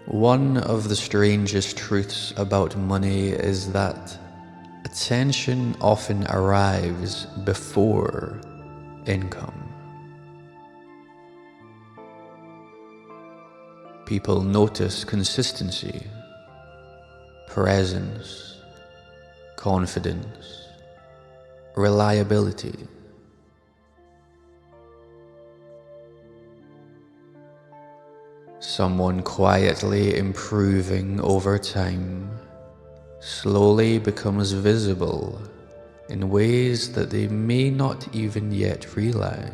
One of the strangest truths about money is that attention often arrives before income. People notice consistency, presence, confidence, reliability. Someone quietly improving over time slowly becomes visible in ways that they may not even yet realize.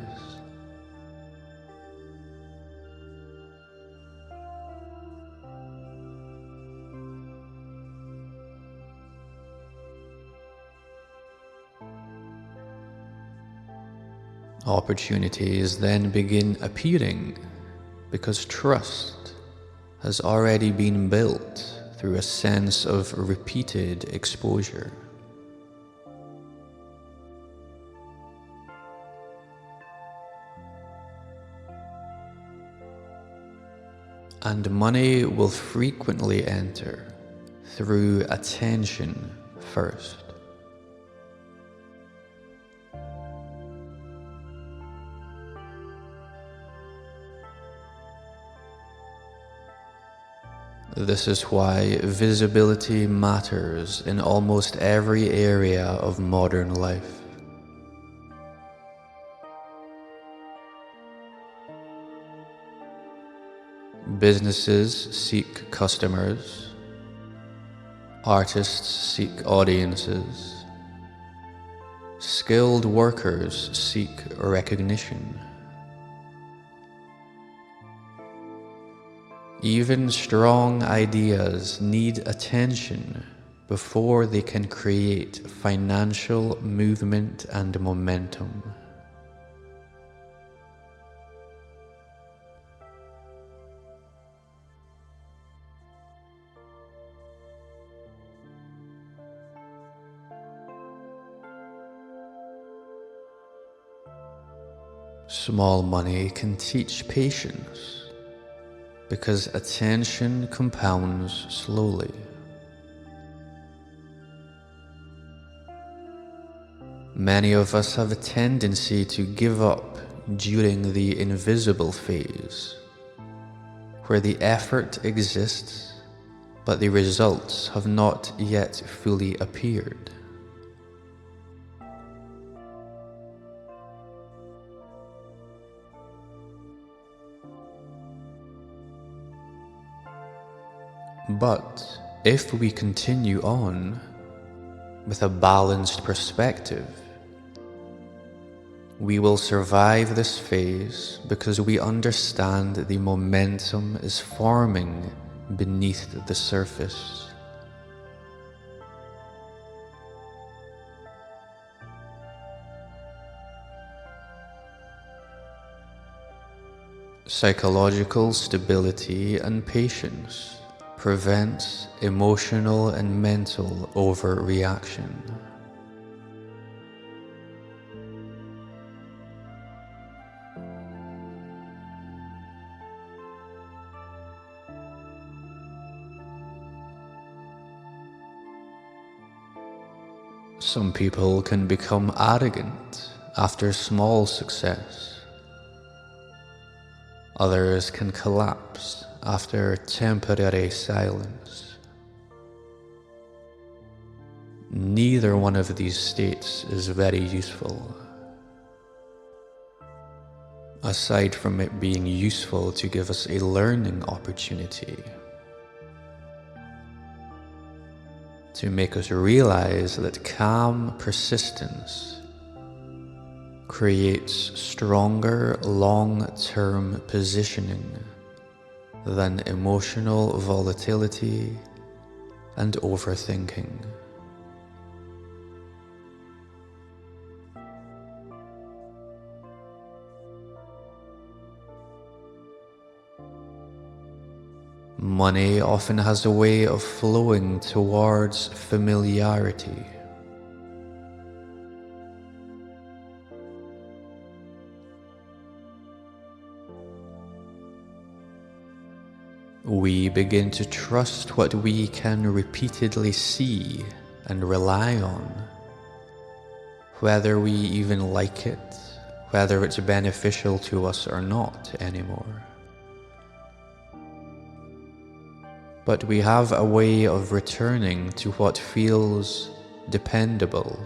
Opportunities then begin appearing because trust has already been built through a sense of repeated exposure. And money will frequently enter through attention first. This is why visibility matters in almost every area of modern life. Businesses seek customers, artists seek audiences, skilled workers seek recognition. Even strong ideas need attention before they can create financial movement and momentum. Small money can teach patience because attention compounds slowly. Many of us have a tendency to give up during the invisible phase, where the effort exists, but the results have not yet fully appeared. But if we continue on with a balanced perspective, we will survive this phase because we understand the momentum is forming beneath the surface. Psychological stability and patience prevents emotional and mental overreaction. Some people can become arrogant after small success. Others can collapse after temporary silence. Neither one of these states is very useful. Aside from it being useful to give us a learning opportunity, to make us realize that calm persistence creates stronger long-term positioning than emotional volatility and overthinking. Money often has a way of flowing towards familiarity. We begin to trust what we can repeatedly see and rely on, whether we even like it, whether it's beneficial to us or not anymore. But we have a way of returning to what feels dependable.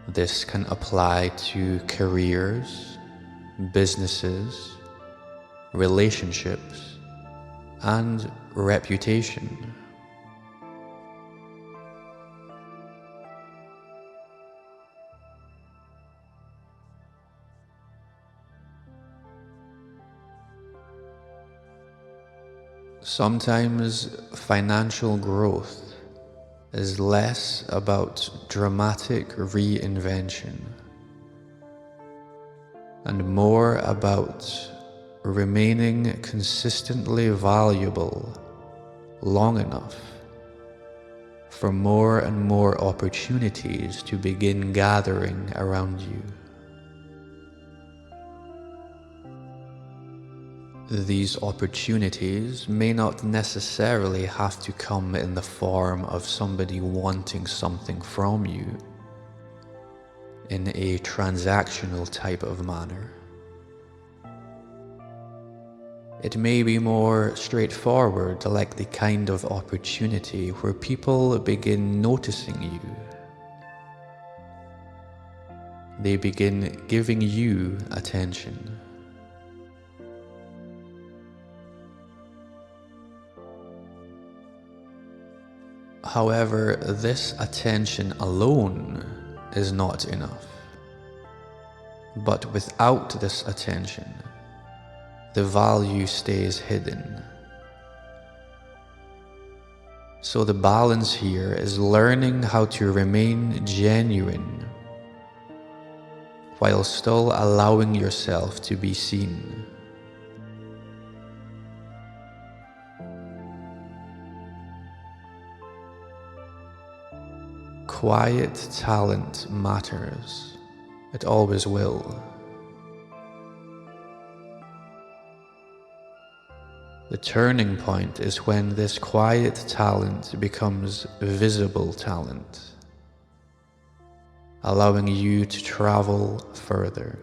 This can apply to careers, businesses, relationships, and reputation. Sometimes financial growth is less about dramatic reinvention and more about remaining consistently valuable long enough for more and more opportunities to begin gathering around you. These opportunities may not necessarily have to come in the form of somebody wanting something from you in a transactional type of manner. It may be more straightforward, like the kind of opportunity where people begin noticing you. They begin giving you attention. However, this attention alone is not enough. But without this attention, the value stays hidden. So the balance here is learning how to remain genuine while still allowing yourself to be seen. Quiet talent matters. It always will. The turning point is when this quiet talent becomes visible talent, allowing you to travel further.